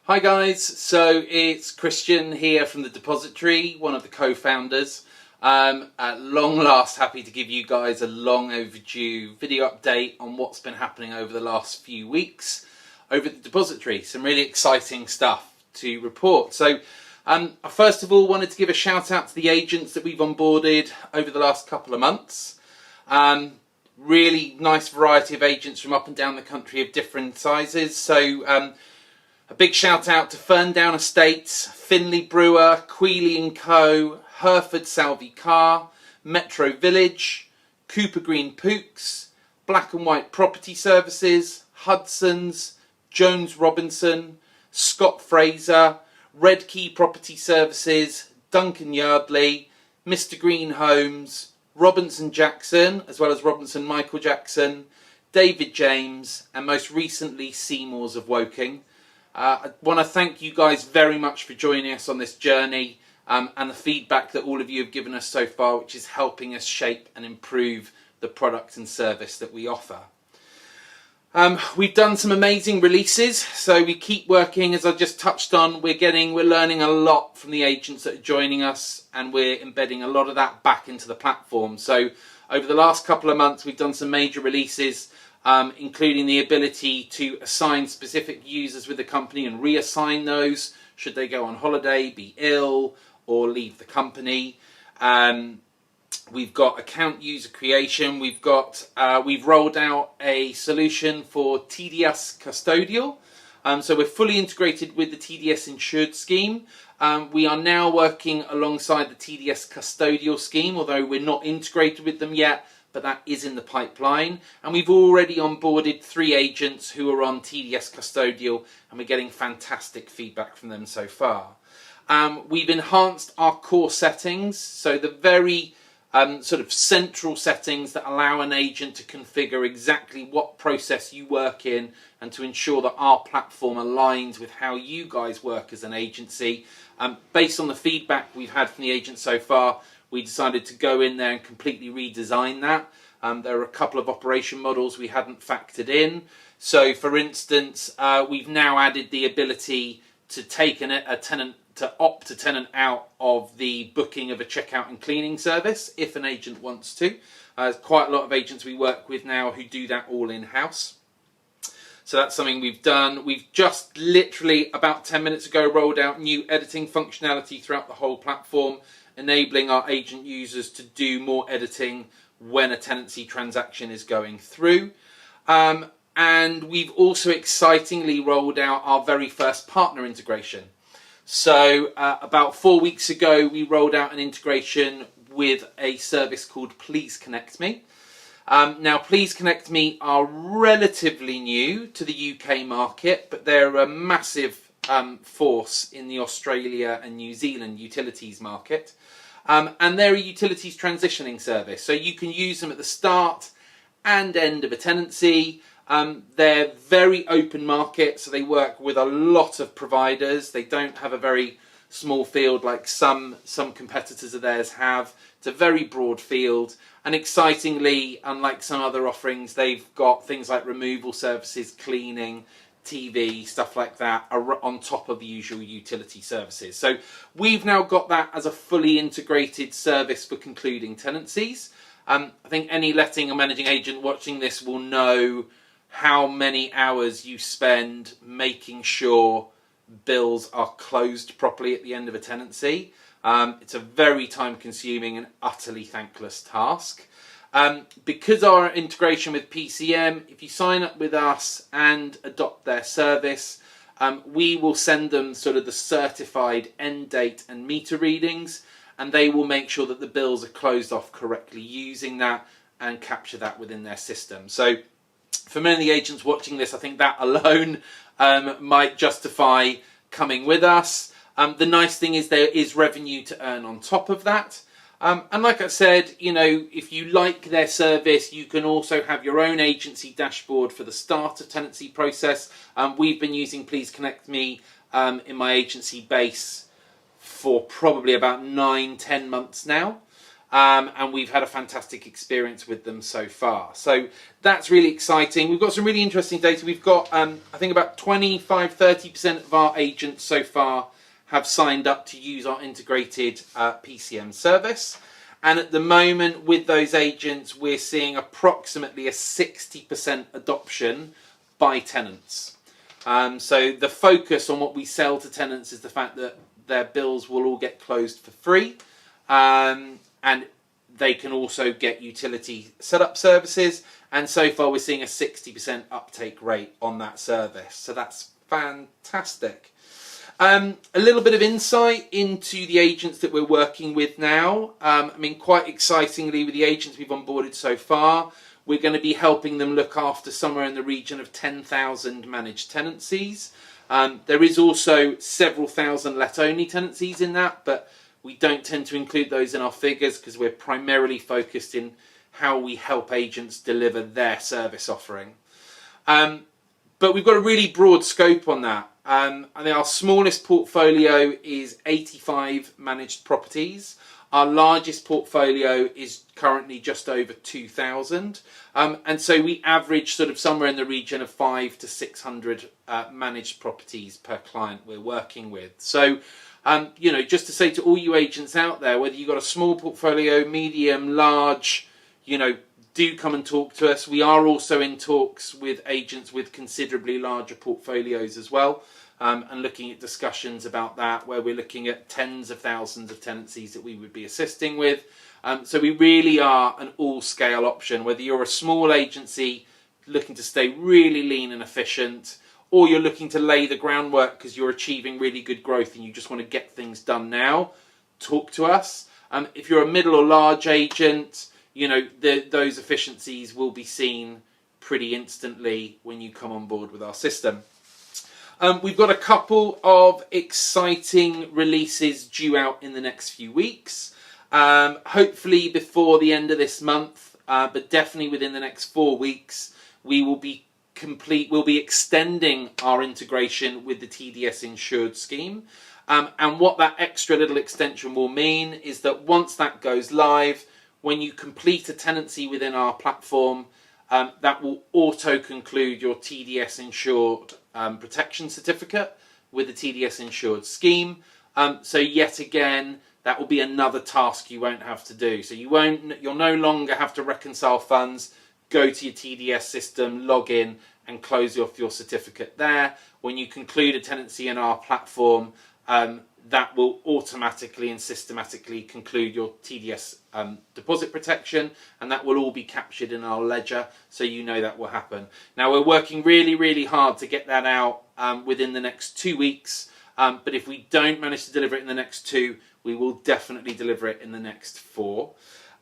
Hi guys, so it's Christian here from the Depositary, one of the co-founders. At long last, happy to give you guys a long overdue video update on what's been happening over the last few weeks over at the Depositary. Some really exciting stuff to report. So I first of all wanted to give a shout out to the agents that we've onboarded over the last couple of months. Really nice variety of agents from up and down the country of different sizes. So a big shout out to Ferndown Estates, Finley Brewer, Quealy & Co, Hereford Salvey Car, Metro Village, Cooper Green Pooks, Black and White Property Services, Hudson's, Jones Robinson, Scott Fraser, Red Key Property Services, Duncan Yardley, Mr Green Homes, Robinson Jackson, as well as Robinson Michael Jackson, David James, and most recently Seymour's of Woking. I want to thank you guys very much for joining us on this journey and the feedback that all of you have given us so far, which is helping us shape and improve the product and service that we offer. We've done some amazing releases, so we keep working. As I just touched on, we're learning a lot from the agents that are joining us, and we're embedding a lot of that back into the platform. So over the last couple of months, we've done some major releases, including the ability to assign specific users with the company and reassign those should they go on holiday, be ill, or leave the company. We've got account user creation. We've rolled out a solution for TDS custodial. So we're fully integrated with the TDS insured scheme. We are now working alongside the TDS custodial scheme, although we're not integrated with them yet, but that is in the pipeline. And we've already onboarded 3 agents who are on TDS custodial, and we're getting fantastic feedback from them so far. We've enhanced our core settings, so the very sort of central settings that allow an agent to configure exactly what process you work in and to ensure that our platform aligns with how you guys work as an agency. Based on the feedback we've had from the agents so far, we decided to go in there and completely redesign that. There are a couple of operation models we hadn't factored in. So for instance, we've now added the ability to take a tenant, to opt a tenant out of the booking of a checkout and cleaning service if an agent wants to. There's quite a lot of agents we work with now who do that all in-house. So that's something we've done. We've just literally about 10 minutes ago rolled out new editing functionality throughout the whole platform, enabling our agent users to do more editing when a tenancy transaction is going through. And we've also excitingly rolled out our very first partner integration. So about 4 weeks ago, we rolled out an integration with a service called Please Connect Me. Now, Please Connect Me are relatively new to the UK market, but they're a massive force in the Australia and New Zealand utilities market. And they're a utilities transitioning service. So you can use them at the start and end of a tenancy. They're very open market, so they work with a lot of providers. They don't have a very small field like some competitors of theirs have. It's a very broad field, and excitingly, unlike some other offerings, they've got things like removal services, cleaning, TV, stuff like that are on top of the usual utility services. So we've now got that as a fully integrated service for concluding tenancies. I think any letting or managing agent watching this will know how many hours you spend making sure bills are closed properly at the end of a tenancy. It's a very time consuming and utterly thankless task. Because our integration with PCM, if you sign up with us and adopt their service, we will send them sort of the certified end date and meter readings, and they will make sure that the bills are closed off correctly using that and capture that within their system. So for many of the agents watching this, I think that alone might justify coming with us. The nice thing is there is revenue to earn on top of that. And like I said, you know, if you like their service, you can also have your own agency dashboard for the starter tenancy process. We've been using Please Connect Me in my agency base for probably about 9-10 months now. and we've had a fantastic experience with them so far. So that's really exciting. We've got some really interesting data. We've got, I think about 25-30% of our agents so far have signed up to use our integrated PCM service. And at the moment with those agents, we're seeing approximately a 60% adoption by tenants. So the focus on what we sell to tenants is the fact that their bills will all get closed for free. And they can also get utility setup services. And so far we're seeing a 60% uptake rate on that service. So that's fantastic. A little bit of insight into the agents that we're working with now. I mean, quite excitingly, with the agents we've onboarded so far, we're going to be helping them look after somewhere in the region of 10,000 managed tenancies. There is also several thousand let-only tenancies in that, but we don't tend to include those in our figures because we're primarily focused in how we help agents deliver their service offering. But we've got a really broad scope on that. I think our smallest portfolio is 85 managed properties. Our largest portfolio is currently just over 2,000. And so we average sort of somewhere in the region of 500 to 600 managed properties per client we're working with. So, you know, just to say to all you agents out there, whether you've got a small portfolio, medium, large, you know, do come and talk to us. We are also in talks with agents with considerably larger portfolios as well, and looking at discussions about that, where we're looking at tens of thousands of tenancies that we would be assisting with. So we really are an all-scale option, whether you're a small agency looking to stay really lean and efficient, or you're looking to lay the groundwork because you're achieving really good growth and you just want to get things done now, talk to us. If you're a middle or large agent, you know, those efficiencies will be seen pretty instantly when you come on board with our system. We've got a couple of exciting releases due out in the next few weeks. Hopefully before the end of this month, but definitely within the next 4 weeks, we'll be extending our integration with the TDS insured scheme. And what that extra little extension will mean is that once that goes live, when you complete a tenancy within our platform, that will auto-conclude your TDS insured protection certificate with the TDS insured scheme. So yet again, that will be another task you won't have to do. So you'll no longer have to reconcile funds, go to your TDS system, log in and close off your certificate there. When you conclude a tenancy in our platform, that will automatically and systematically conclude your TDS deposit protection, and that will all be captured in our ledger, so you know that will happen. Now we're working really, really hard to get that out within the next 2 weeks, but if we don't manage to deliver it in the next 2, we will definitely deliver it in the next 4.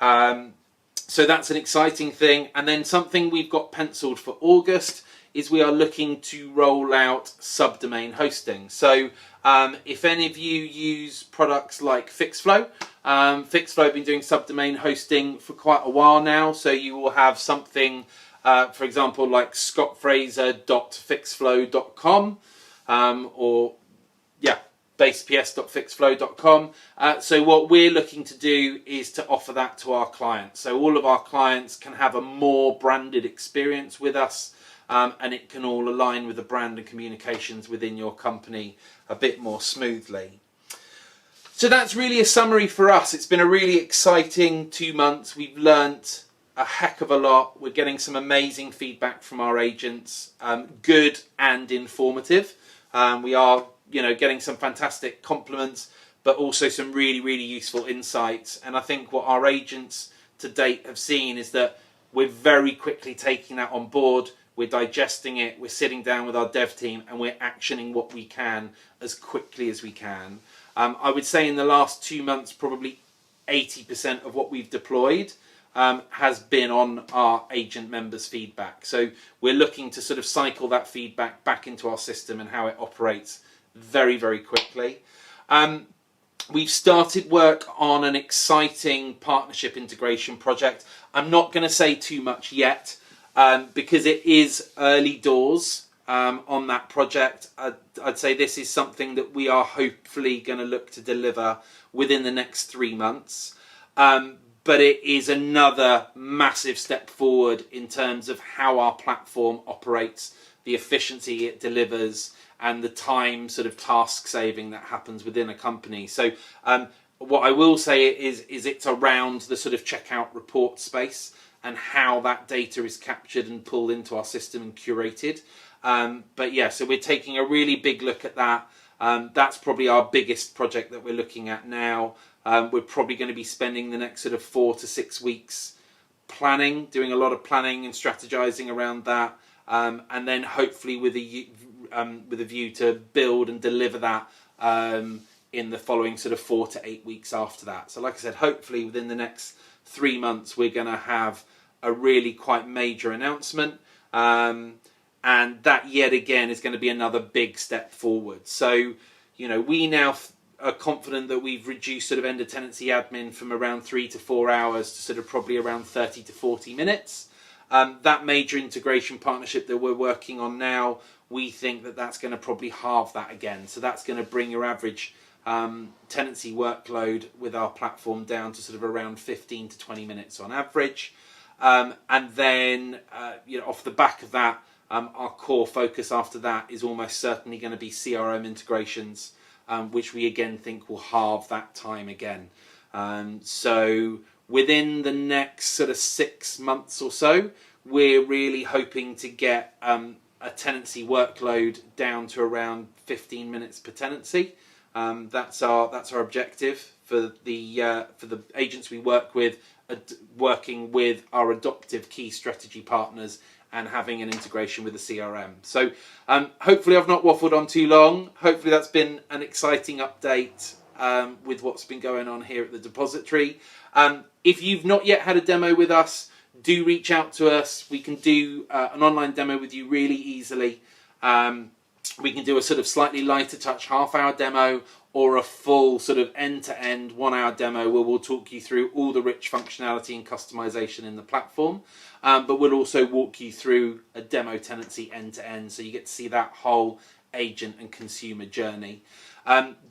So that's an exciting thing. And then something we've got penciled for August is we are looking to roll out subdomain hosting. So if any of you use products like Fixflow, Fixflow have been doing subdomain hosting for quite a while now. So you will have something, for example, like scottfraser.fixflow.com, or baseps.fixflow.com. So what we're looking to do is to offer that to our clients. So all of our clients can have a more branded experience with us, and it can all align with the brand and communications within your company a bit more smoothly. So that's really a summary for us. It's been a really exciting 2 months. We've learnt a heck of a lot. We're getting some amazing feedback from our agents, good and informative. We are, you know, getting some fantastic compliments, but also some really, really useful insights. And I think what our agents to date have seen is that we're very quickly taking that on board. We're digesting it, we're sitting down with our dev team, and we're actioning what we can as quickly as we can. I would say in the last 2 months, probably 80% of what we've deployed has been on our agent members' feedback. So we're looking to sort of cycle that feedback back into our system and how it operates very, very quickly. We've started work on an exciting partnership integration project. I'm not going to say too much yet, because it is early doors on that project. I'd say this is something that we are hopefully going to look to deliver within the next 3 months. But but it is another massive step forward in terms of how our platform operates, the efficiency it delivers, and the time sort of task saving that happens within a company. So what I will say is it's around the sort of checkout report space and how that data is captured and pulled into our system and curated. But yeah, so we're taking a really big look at that. That's probably our biggest project that we're looking at now. We're probably going to be spending the next sort of 4 to 6 weeks planning, doing a lot of planning and strategizing around that, and then hopefully with a view to build and deliver that in the following sort of 4 to 8 weeks after that. So like I said, hopefully within the next 3 months we're going to have a really quite major announcement, and that yet again is going to be another big step forward. So we now are confident that we've reduced sort of end of tenancy admin from around 3 to 4 hours to sort of probably around 30 to 40 minutes. That major integration partnership that we're working on now, we think that that's going to probably halve that again. So that's going to bring your average tenancy workload with our platform down to sort of around 15 to 20 minutes on average. And then off the back of that, our core focus after that is almost certainly going to be CRM integrations, which we again think will halve that time again. So within the next sort of 6 months or so, we're really hoping to get a tenancy workload down to around 15 minutes per tenancy. That's our objective for the agents we work with, working with our adoptive key strategy partners and having an integration with the CRM. So hopefully I've not waffled on too long. Hopefully that's been an exciting update with what's been going on here at the Depositary. If you've not yet had a demo with us, do reach out to us. We can do an online demo with you really easily. We can do a sort of slightly lighter touch half-hour demo, or a full sort of end-to-end 1 hour demo where we'll talk you through all the rich functionality and customization in the platform. But we'll also walk you through a demo tenancy end-to-end, so you get to see that whole agent and consumer journey.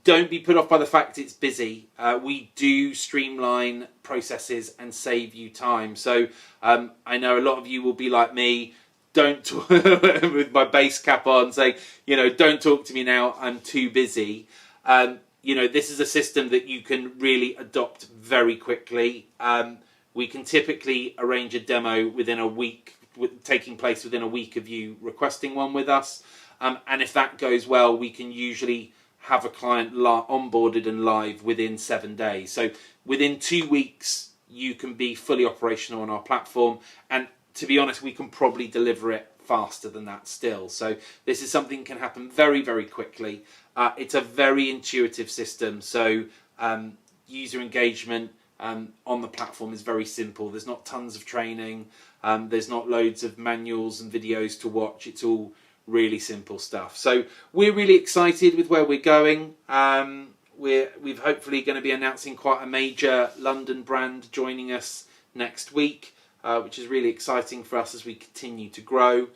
Don't be put off by the fact it's busy. We do streamline processes and save you time. So I know a lot of you will be like me, don't talk, with my base cap on, saying, don't talk to me now, I'm too busy. This is a system that you can really adopt very quickly. We can typically arrange a demo within a week, taking place within a week of you requesting one with us. And if that goes well, we can usually have a client onboarded and live within 7 days. So within 2 weeks, you can be fully operational on our platform. And to be honest, we can probably deliver it faster than that still. So this is something that can happen very, very quickly. It's a very intuitive system. So user engagement on the platform is very simple. There's not tons of training. There's not loads of manuals and videos to watch. It's all really simple stuff. So we're really excited with where we're going. We've hopefully going to be announcing quite a major London brand joining us next week, which is really exciting for us as we continue to grow.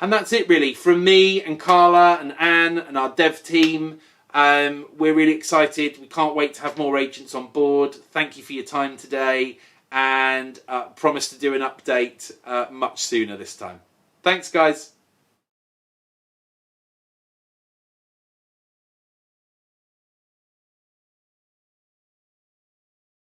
And that's it really from me and Carla and Anne and our dev team. We're really excited. We can't wait to have more agents on board. Thank you for your time today, and promise to do an update much sooner this time. Thanks guys.